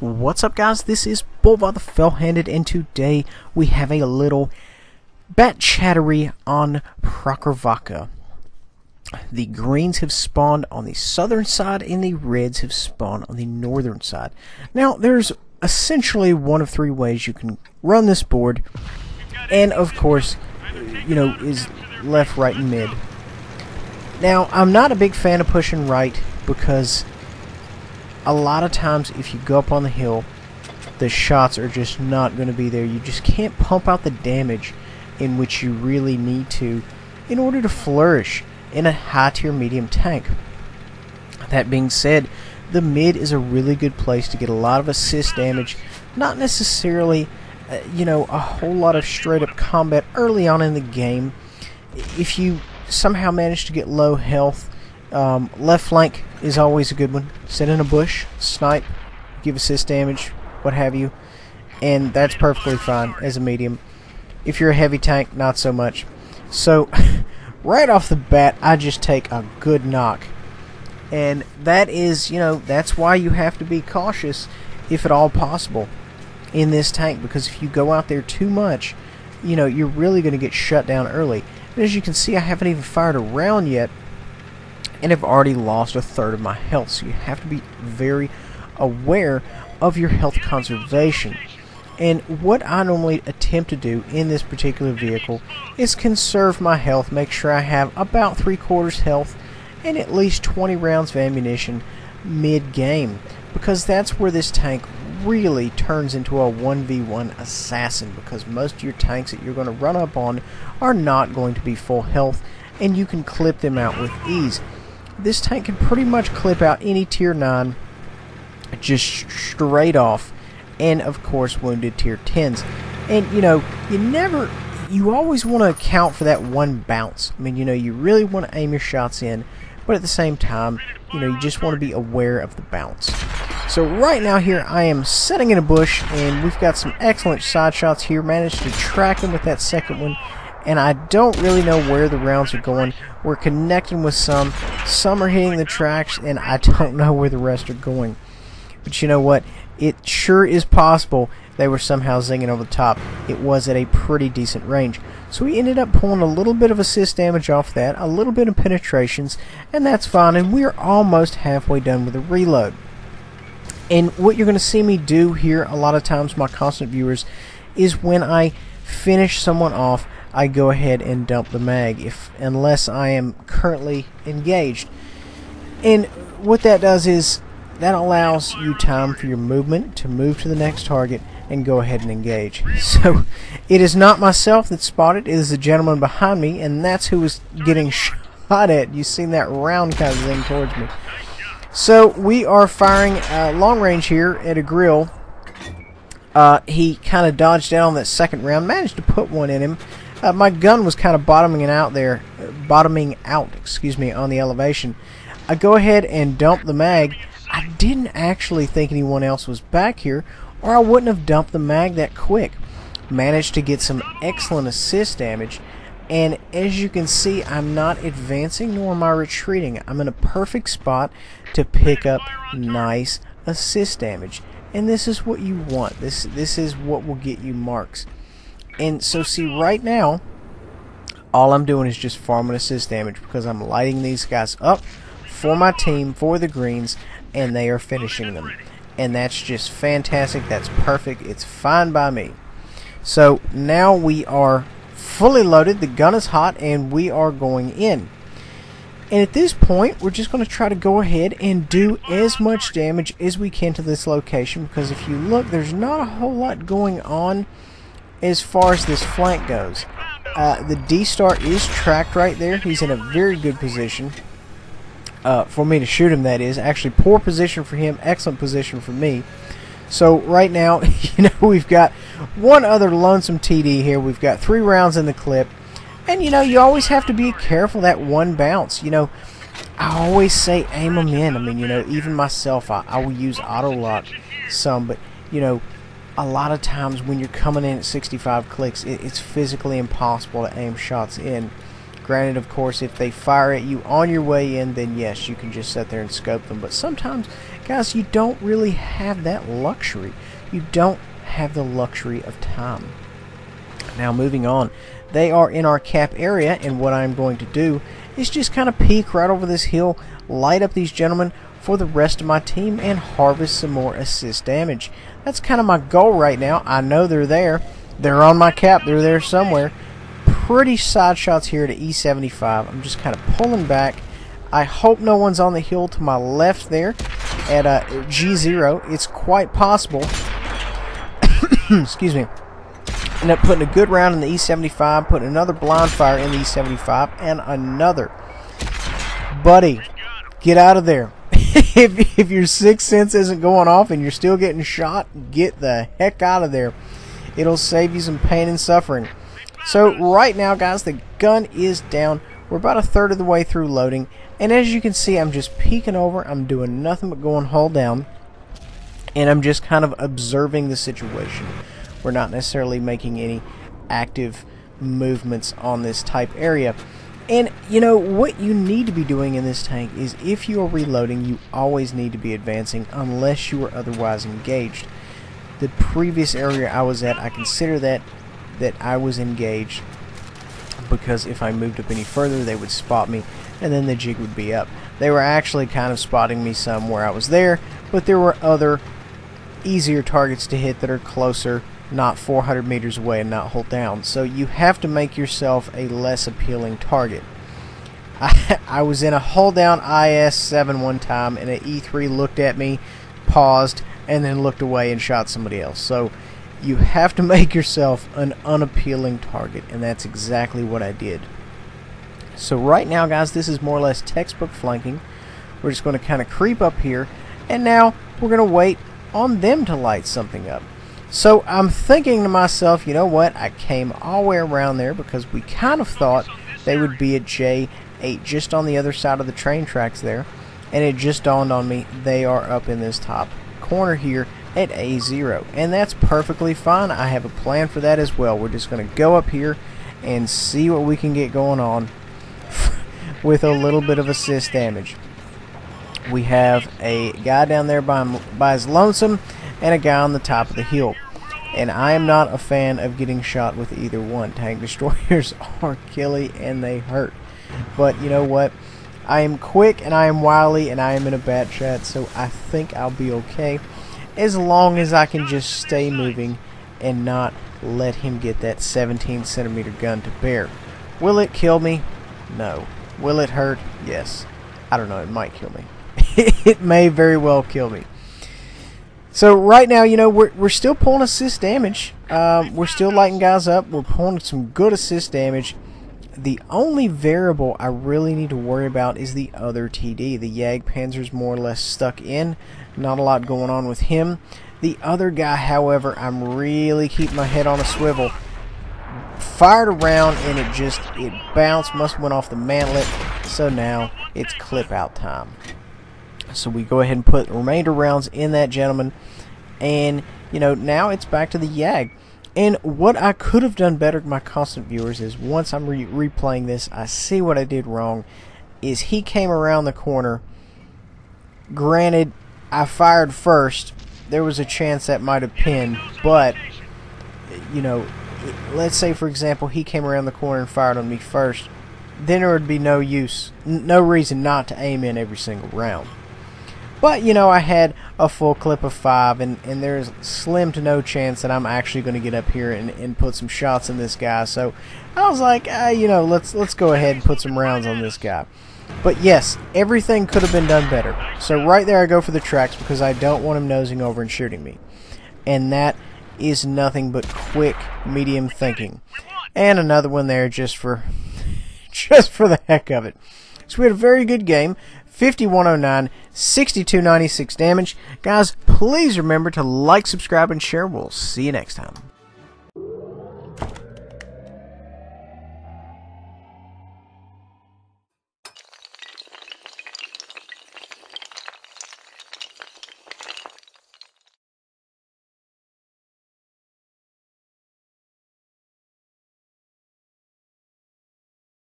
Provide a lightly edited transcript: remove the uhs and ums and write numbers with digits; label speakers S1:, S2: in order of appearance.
S1: What's up, guys? This is Bulvar the Fell-Handed, and today we have a little bat chattery on Prokrovka. The greens have spawned on the southern side and the reds have spawned on the northern side. Now, there's essentially one of three ways you can run this board, and of course, is left, right, and mid. Now, I'm not a big fan of pushing right because a lot of times if you go up on the hill, the shots are just not going to be there. You just can't pump out the damage in which you really need to in order to flourish in a high tier medium tank. That being said, the mid is a really good place to get a lot of assist damage, not necessarily a whole lot of straight up combat early on in the game. If you somehow manage to get low health, left flank is always a good one. Sit in a bush, snipe, give assist damage, what have you, and that's perfectly fine as a medium. If you're a heavy tank, not so much. So right off the bat, I just take a good knock, and that is, that's why you have to be cautious, if at all possible, in this tank, because if you go out there too much, you're really going to get shut down early. And as you can see, I haven't even fired a round yet, and have already lost a third of my health. So you have to be very aware of your health conservation. And what I normally attempt to do in this particular vehicle is conserve my health, make sure I have about 3/4 health and at least 20 rounds of ammunition mid-game, because that's where this tank really turns into a 1v1 assassin, because most of your tanks that you're going to run up on are not going to be full health, and you can clip them out with ease. This tank can pretty much clip out any tier 9 just straight off, and of course wounded tier 10s. And you always want to account for that one bounce. I mean, you really want to aim your shots in, but at the same time, you just want to be aware of the bounce. So right now here I am sitting in a bush, and we've got some excellent side shots here. Managed to track him with that second one, and I don't really know where the rounds are going. We're connecting with some are hitting the tracks, and I don't know where the rest are going. But you know what? It sure is possible they were somehow zinging over the top. It was at a pretty decent range. So we ended up pulling a little bit of assist damage off that, a little bit of penetrations, and that's fine, and we're almost halfway done with the reload. And what you're going to see me do here a lot of times, my constant viewers, is when I finish someone off, I go ahead and dump the mag, unless I am currently engaged. And what that does is that allows you time for your movement to move to the next target and go ahead and engage. So it is not myself that spotted, it is the gentleman behind me, and that's who was getting shot at. You seen that round kind of thing towards me. So we are firing long range here at a grill. He kind of dodged down on that second round, managed to put one in him. My gun was kind of bottoming out, on the elevation. I go ahead and dump the mag. I didn't actually think anyone else was back here, or I wouldn't have dumped the mag that quick. Managed to get some excellent assist damage, and as you can see, I'm not advancing nor am I retreating. I'm in a perfect spot to pick up nice assist damage, and this is what you want. This is what will get you marks. And so see, right now all I'm doing is just farming assist damage, because I'm lighting these guys up for my team, for the greens, and they are finishing them. And that's just fantastic. That's perfect. It's fine by me. So now we are fully loaded, the gun is hot, and we are going in. And at this point, we're just going to try to go ahead and do as much damage as we can to this location, because if you look, there's not a whole lot going on as far as this flank goes. The D-Star is tracked right there. He's in a very good position for me to shoot him, that is. Actually, poor position for him, excellent position for me. So right now, we've got one other lonesome TD here. We've got 3 rounds in the clip. And, you always have to be careful that one bounce. I always say aim them in. I mean, even myself, I will use auto lock some, but, a lot of times when you're coming in at 65 clicks, it's physically impossible to aim shots in. Granted, of course, if they fire at you on your way in, then yes, you can just sit there and scope them. But sometimes, guys, you don't really have that luxury. You don't have the luxury of time. Now, moving on, they are in our cap area, and what I'm going to do is just kind of peek right over this hill, light up these gentlemen for the rest of my team, and harvest some more assist damage. That's kind of my goal right now. I know they're there. They're on my cap. They're there somewhere. Pretty side shots here to E75. I'm just kind of pulling back. I hope no one's on the hill to my left there at G0. It's quite possible. Excuse me. End up putting a good round in the E75, putting another blind fire in the E75, and another. Buddy, get out of there. If your sixth sense isn't going off and you're still getting shot, get the heck out of there. It'll save you some pain and suffering. So right now, guys, the gun is down. We're about a third of the way through loading, and as you can see, I'm just peeking over. I'm doing nothing but going hull down, and I'm just kind of observing the situation. We're not necessarily making any active movements on this type area. And you know what you need to be doing in this tank is, if you are reloading, you always need to be advancing unless you are otherwise engaged. The previous area I was at, I consider that I was engaged, because if I moved up any further, they would spot me and then the jig would be up. They were actually kind of spotting me some where I was there, but there were other easier targets to hit that are closer, not 400 meters away, and not hold down. So you have to make yourself a less appealing target. I was in a hold down IS-7 one time, and an E3 looked at me, paused, and then looked away and shot somebody else. So you have to make yourself an unappealing target, and that's exactly what I did. So right now, guys, this is more or less textbook flanking. We're just going to kind of creep up here, and now we're going to wait on them to light something up. So I'm thinking to myself, you know what, I came all the way around there because we kind of thought they would be at J8, just on the other side of the train tracks there, and it just dawned on me they are up in this top corner here at A0, and that's perfectly fine. I have a plan for that as well. We're just going to go up here and see what we can get going on with a little bit of assist damage. We have a guy down there by his lonesome, and a guy on the top of the hill, and I am not a fan of getting shot with either one. Tank destroyers are killy and they hurt, but you know what, I am quick and I am wily and I am in a bat chat, so I think I'll be okay as long as I can just stay moving and not let him get that 17-centimeter gun to bear. Will it kill me? No. Will it hurt? Yes. I don't know, it might kill me. It may very well kill me. So right now, you know, we're still pulling assist damage. We're still lighting guys up. We're pulling some good assist damage. The only variable I really need to worry about is the other TD. The Jagdpanzer's more or less stuck in. Not a lot going on with him. The other guy, however, I'm really keeping my head on a swivel. Fired around and it bounced, must have went off the mantlet. So now it's clip out time. So we go ahead and put the remainder rounds in that gentleman, and you know, now it's back to the Jag. And what I could have done better, my constant viewers, is once I'm replaying this, I see what I did wrong. Is he came around the corner. Granted, I fired first. There was a chance that might have pinned, but you know, let's say for example he came around the corner and fired on me first, then there would be no reason not to aim in every single round. But, you know, I had a full clip of 5, and there's slim to no chance that I'm actually going to get up here and put some shots in this guy. So I was like, you know, let's go ahead and put some rounds on this guy. But yes, everything could have been done better. So right there I go for the tracks because I don't want him nosing over and shooting me. And that is nothing but quick, medium thinking. And another one there just for the heck of it. So we had a very good game. 5109, 6296 damage. Guys, please remember to like, subscribe, and share. We'll see you next time.